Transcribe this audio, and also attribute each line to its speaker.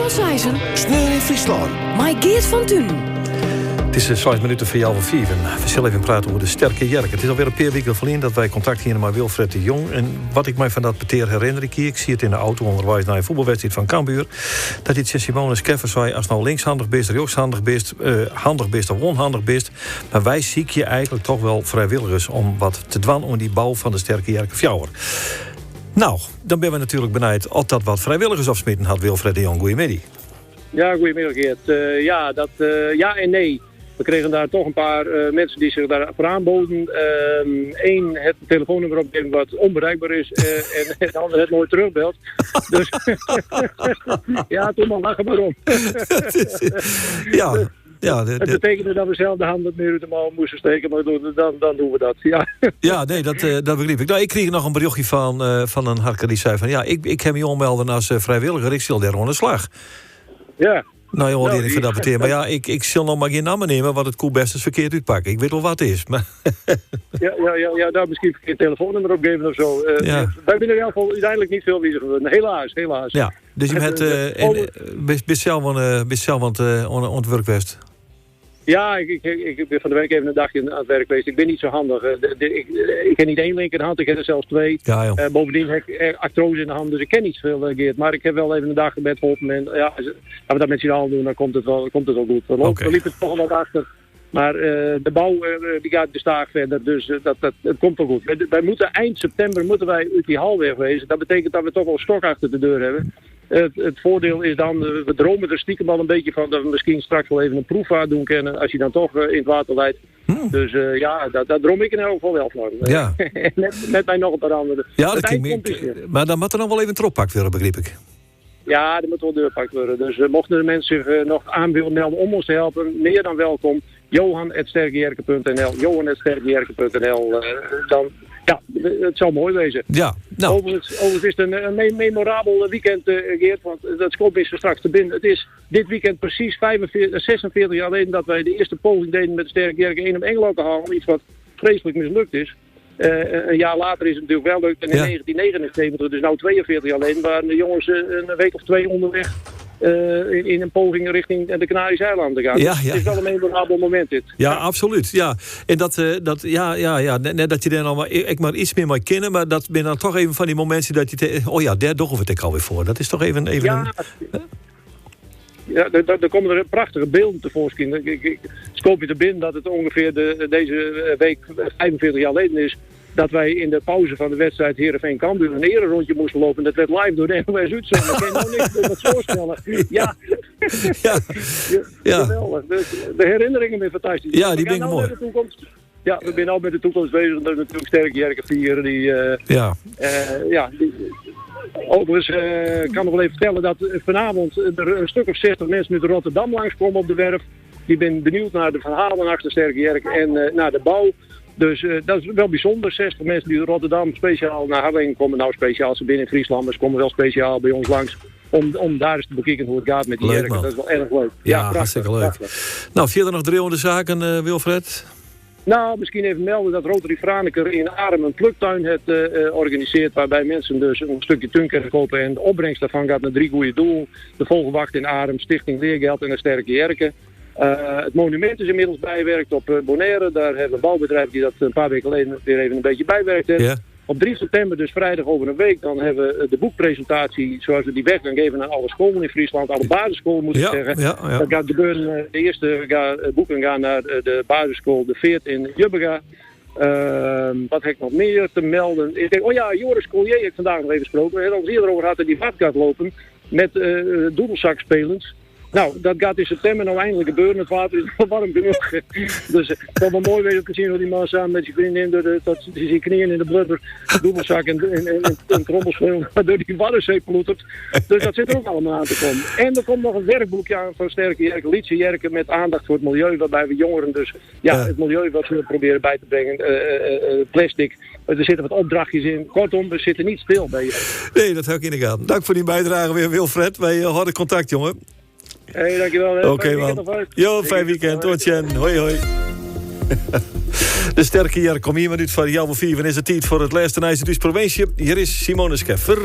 Speaker 1: Seizen.
Speaker 2: Sneeuw in Friesland.
Speaker 1: My Geert van Thun.
Speaker 3: Het is 5 minuten voor jou van 4. We zullen even praten over de sterke Jerk. Het is alweer een paar weken geleden dat wij contact hier met Wilfred de Jong. En wat ik mij van dat peteer herinner ik zie het in de auto onderwijs naar een voetbalwedstrijd van Cambuur. Dat dit Simonis Keffer zei, als nou linkshandig bist, rechtshandig bist, handig bist of onhandig bist. Maar wij ziek je eigenlijk toch wel vrijwilligers om wat te doen om die bouw van de sterke Jerk Fjouwer. Nou, dan ben we natuurlijk benijd of dat wat vrijwilligers afsmitten had, Wilfred de Jong. Goedemiddag.
Speaker 4: Ja, goedemiddag Geert. Ja en nee. We kregen daar toch een paar mensen die zich daarvoor aanboden. Eén het telefoonnummer opgeven wat onbereikbaar is en de ander het nooit terugbelt. Dus ja, toen maar lachen maar om. Het betekende dat we zelf de hand wat meer uit de mouw moesten steken, maar dan doen we dat.
Speaker 3: Ja, nee, dat begreep ik. Nou, ik kreeg nog een berichtje van een harker die zei van ja, ik heb me ommelden als vrijwilliger, ik zal daar aan de slag.
Speaker 4: Ja.
Speaker 3: Nou, joh, die van dat betekent. Maar ja, ik zal nog maar geen namen nemen, want het koe best eens verkeerd uitpakken. Ik weet wel wat het is. Maar
Speaker 4: ja, daar misschien een telefoonnummer opgeven of zo. Wij zijn er in ieder geval uiteindelijk niet veel bezig geworden. Helaas.
Speaker 3: Ja, dus je bent zelf aan het werk geweest.
Speaker 4: Ja, ik ben van de week even een dagje aan het werk geweest. Ik ben niet zo handig. Ik heb niet één linkerhand, ik heb er zelfs twee.
Speaker 3: Ja,
Speaker 4: bovendien heb ik actrose in de hand, dus ik ken niet zoveel, Geert. Maar ik heb wel even een dag gebed geholpen. En ja, als we dat met z'n allen doen, dan komt het wel goed. We liepen toch wel wat achter. Maar de bouw die gaat de staag verder, dus het komt wel goed. Wij moeten eind september uit die hal wegwezen. Dat betekent dat we toch wel stok achter de deur hebben. Het voordeel is dan, we dromen er stiekem al een beetje van dat we misschien straks wel even een proefvaart doen kunnen als je dan toch in het water leidt. Dus daar droom ik in elk geval wel van.
Speaker 3: Ja.
Speaker 4: met mij nog een paar anderen.
Speaker 3: Ja, dat klinkt. Maar dan moet er nog wel even een troppakt worden, begreep ik.
Speaker 4: Ja, er moet wel deurpakt worden. Dus mochten de mensen zich nog aan willen melden om ons te helpen, meer dan welkom. Johan@sterkejerke.nl Johan@sterkejerke.nl dan... Ja, het zal mooi wezen.
Speaker 3: Ja, nou.
Speaker 4: Overigens is het een memorabel weekend, Geert, want dat scoop is er straks te binnen. Het is dit weekend precies 46 jaar geleden dat wij de eerste poging deden met de Sterke Jerke 1 om Engelo te halen. Iets wat vreselijk mislukt is. Een jaar later is het natuurlijk wel leuk. En in 1979, dus nou 42 jaar geleden, waren de jongens een week of 2 onderweg. In een poging richting de Canarische eilanden gaan.
Speaker 3: Ja.
Speaker 4: Het is wel een memorabel moment dit.
Speaker 3: Ja, absoluut. Ja. En net dat je daar nog maar iets meer mee kennen, maar dat ben dan toch even van die momenten dat je daar doen we het alweer voor. Dat is toch even
Speaker 4: Ja, daar komen er prachtige beelden tevoorschijn. Ik scoop je er binnen dat het ongeveer deze week 45 jaar geleden is dat wij in de pauze van de wedstrijd Heerenveen Cambuur een ererondje moesten lopen. Dat werd live door de NOS uitzending. Ik kan nou niks meer wat voorstellen. Ja. Geweldig. De herinneringen zijn fantastisch.
Speaker 3: Ja, die dingen mooi.
Speaker 4: Ja, we zijn al met de toekomst bezig. Dat is natuurlijk Sterke Jerke 4. Overigens kan ik nog even vertellen dat vanavond er een stuk of 60 mensen uit Rotterdam langskomen op de werf. Die ben benieuwd naar de verhalen achter Sterke Jerke en naar de bouw. Dus dat is wel bijzonder. 60 mensen die uit Rotterdam speciaal naar Harlingen komen. Nou, speciaal ze binnen in Friesland, maar ze komen wel speciaal bij ons langs. Om daar eens te bekijken hoe het gaat met die Jerke. Dat is wel erg leuk.
Speaker 3: Ja, hartstikke leuk. Prachtig. Nou, verder nog 300 zaken, Wilfred?
Speaker 4: Nou, misschien even melden dat Rotary Franeker in Arem een pluktuin het organiseert. Waarbij mensen dus een stukje tuin kunnen kopen. En de opbrengst daarvan gaat naar 3 goede doelen. De Vogelwacht in Arem, Stichting Leergeld en de Sterke Jerke. Het monument is inmiddels bijwerkt op Bonaire. Daar hebben we een bouwbedrijf die dat een paar weken geleden weer even een beetje bijwerkt heeft. Yeah. Op 3 september, dus vrijdag over een week, dan hebben we de boekpresentatie zoals we die weg gaan geven aan alle scholen in Friesland. Alle basisscholen moet ik zeggen. Ja. Dat gaat gebeuren. De eerste boeken gaan naar de basisschool De Veert in Jubbega. Wat heb ik nog meer te melden? Ik denk, Joris Collier heb ik vandaag nog even gesproken. We hebben het eerder over gehad dat die vat gaat lopen met doedelzakspelens. Nou, dat gaat in september nou eindelijk gebeuren. Het water is wel warm genoeg. Dus het zal wel mooi wezen te zien hoe die man samen met zijn vriendin tot zijn knieën in de blubber, doedelzak en trommelspeel door die Waddenzee ploetert. Dus dat zit er ook allemaal aan te komen. En er komt nog een werkboekje aan van Sterke Jerke, Lietse Jerke, met aandacht voor het milieu, waarbij we jongeren dus het milieu wat we proberen bij te brengen. Plastic. Er zitten wat opdrachtjes in. Kortom, we zitten niet stil bij je.
Speaker 3: Nee, dat heb ik in de gaten. Dank voor die bijdrage weer, Wilfred. Wij houden contact, jongen.
Speaker 4: Hey, dankjewel.
Speaker 3: Oké, man. Fijn weekend. Tot ziens. Hoi. De Sterke Jerke, kom hier maar uit van jou 4. En is het tijd voor het laatste Nijs provincie. Hier is Simonis Keffer.